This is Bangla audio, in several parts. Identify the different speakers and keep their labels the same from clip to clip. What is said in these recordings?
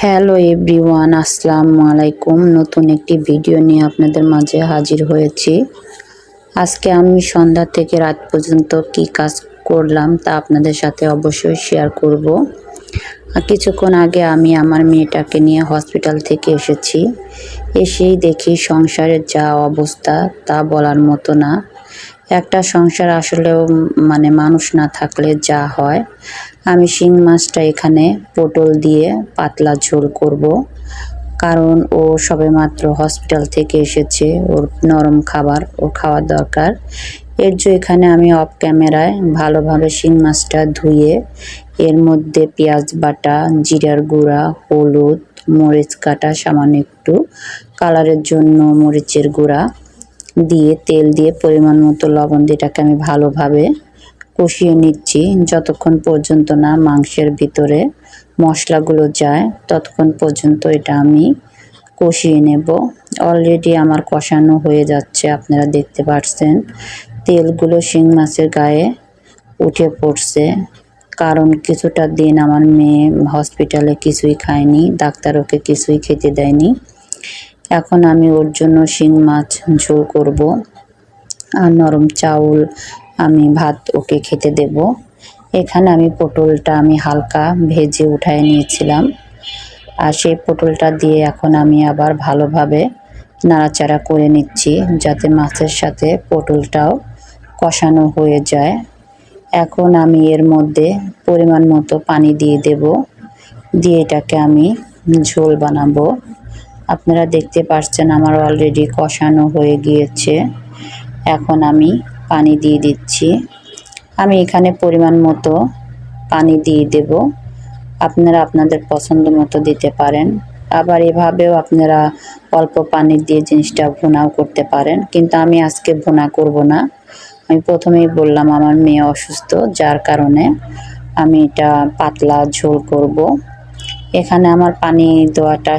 Speaker 1: হ্যালো এভরিওয়ান, আসসালামু আলাইকুম। নতুন একটি ভিডিও নিয়ে আপনাদের মাঝে হাজির হয়েছি। আজকে আমি সন্ধ্যা থেকে রাত পর্যন্ত কি কাজ করলাম তা আপনাদের সাথে অবশ্যই শেয়ার করব। কিছুক্ষণ আগে আমি আমার মেয়েটাকে নিয়ে হসপিটাল থেকে এসেছি। এসেই দেখি সংসারের যা অবস্থা তা বলার মতো না। একটা সংসার আসলেও মানুষ না থাকলে যা হয়। আমি শিং মাছটা এখানে পটল দিয়ে পাতলা ঝোল করব, কারণ ও সবেমাত্র হসপিটাল থেকে এসেছে, ওর নরম খাবার ও খাওয়ার দরকার। এর জন্য এখানে আমি অফ ক্যামেরায় ভালোভাবে শিং মাছটা ধুয়ে এর মধ্যে পেঁয়াজ বাটা, জিরার গুঁড়া, হলুদ, মরিচ কাটা, সামান্য একটু কালারের জন্য মরিচের গুঁড়া দিয়ে তেল দিয়ে পরিমাণ মতো লবণ দিয়ে এটাকে আমি ভালোভাবে কষিয়ে নিচ্ছি যতক্ষণ পর্যন্ত না মাংসের ভিতরে মশলাগুলো যায়, ততক্ষণ পর্যন্ত এটা আমি কষিয়ে নেব। অলরেডি আমার কষানো হয়ে যাচ্ছে, আপনারা দেখতে পাচ্ছেন তেলগুলো শিং মাছের গায়ে উঠে পড়ছে। কারণ কিছুটা দিন আমার মেয়ে হসপিটালে কিছুই খায়নি, ডাক্তার ওকে কিছুই খেতে দেয়নি। এখন আমি ওর জন্য শিং মাছ ঝোল করব আর নরম চাউল আমি ভাত ওকে খেতে দেব। এখানে আমি পটলটা হালকা ভেজে উঠায় নিয়েছিলাম, আর সেই পটলটা দিয়ে এখন আমি আবার ভালোভাবে নাড়াচাড়া করে নিচ্ছি যাতে মাছের সাথে পটলটাও কষানো হয়ে যায়। এখন আমি এর মধ্যে পরিমাণ মতো পানি দিয়ে দেব, দিয়ে এটাকে আমি ঝোল বানাবো। আপনারা দেখতে পাচ্ছেন আমার অলরেডি কষানো হয়ে গিয়েছে। এখন আমি পানি দিয়ে দিচ্ছি। আমি এখানে পরিমাণ মতো পানি দিয়ে দেব, আপনারা আপনাদের পছন্দ মতো দিতে পারেন। আবার এভাবেও আপনারা অল্প পানি দিয়ে জিনিসটা ভুনাও করতে পারেন, কিন্তু আমি আজকে ভুনা করব না। আমি প্রথমেই বললাম আমার মেয়ে অসুস্থ, যার কারণে আমি এটা পাতলা ঝোল করব। এখানে আমার পানি দেওয়াটা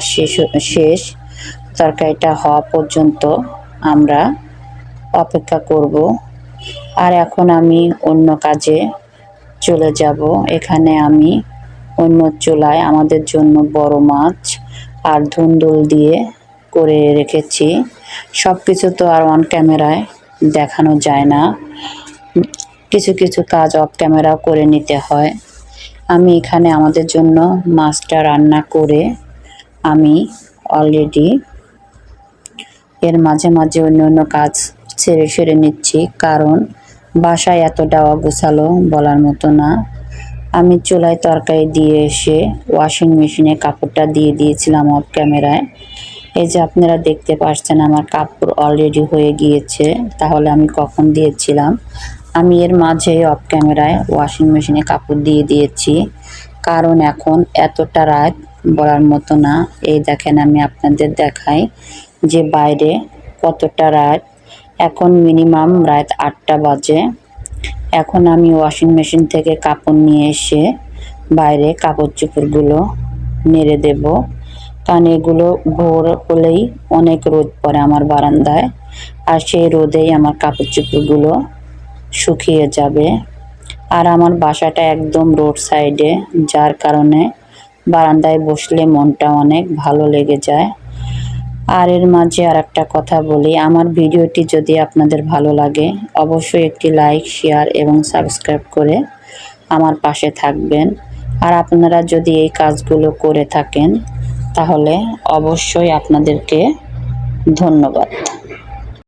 Speaker 1: শেষ। তরকারিটা হওয়া পর্যন্ত আমরা অপেক্ষা করব। আর এখন আমি অন্য কাজে চলে যাব। এখানে আমি অন্য চুলায় আমাদের জন্য বড় মাছ আর ধুন্দুল দিয়ে করে রেখেছি। সব কিছু তো আর অন ক্যামেরায় দেখানো যায় না, কিছু কিছু কাজ অফ ক্যামেরাও করে নিতে হয়। আমি এখানে আমাদের জন্য মাছটা রান্না করে আমি অলরেডি এর মাঝে মাঝে অন্য কাজ সেরে নিচ্ছি, কারণ বাসায় এতটা অগোছালো বলার মতো না। আমি চুলায় তরকারি দিয়ে এসে ওয়াশিং মেশিনে কাপড়টা দিয়ে দিয়েছিলাম অফ ক্যামেরায়। এই যে আপনারা দেখতে পাচ্ছেন আমার কাপড় অলরেডি হয়ে গিয়েছে। তাহলে আমি কখন দিয়েছিলাম? আমি এর মাঝে অফ ক্যামেরায় ওয়াশিং মেশিনে কাপড় দিয়ে দিয়েছি, কারণ এখন এতটা রাত বলার মতো না। এই দেখেন আমি আপনাদের দেখাই যে বাইরে কতটা রাত। এখন মিনিমাম রাত 8টা বাজে। এখন আমি ওয়াশিং মেশিন থেকে কাপড় নিয়ে এসে বাইরে কাপড় চোপড়গুলো নেড়ে দেব, কারণ এগুলো ভোর হলেই অনেক রোদ পড়ে আমার বারান্দায়, আর সেই রোদেই আমার কাপড় চোপড়গুলো শুকিয়ে যাবে। আর আমার বাসাটা একদম রোড সাইডে, যার কারণে বারান্দায় বসলে মনটা অনেক ভালো লেগে যায়। আর এর মাঝে আর একটা কথা বলি, আমার ভিডিওটি যদি আপনাদের ভালো লাগে অবশ্যই একটি লাইক, শেয়ার এবং সাবস্ক্রাইব করে আমার পাশে থাকবেন। আর আপনারা যদি এই কাজগুলো করে থাকেন তাহলে অবশ্যই আপনাদেরকে ধন্যবাদ।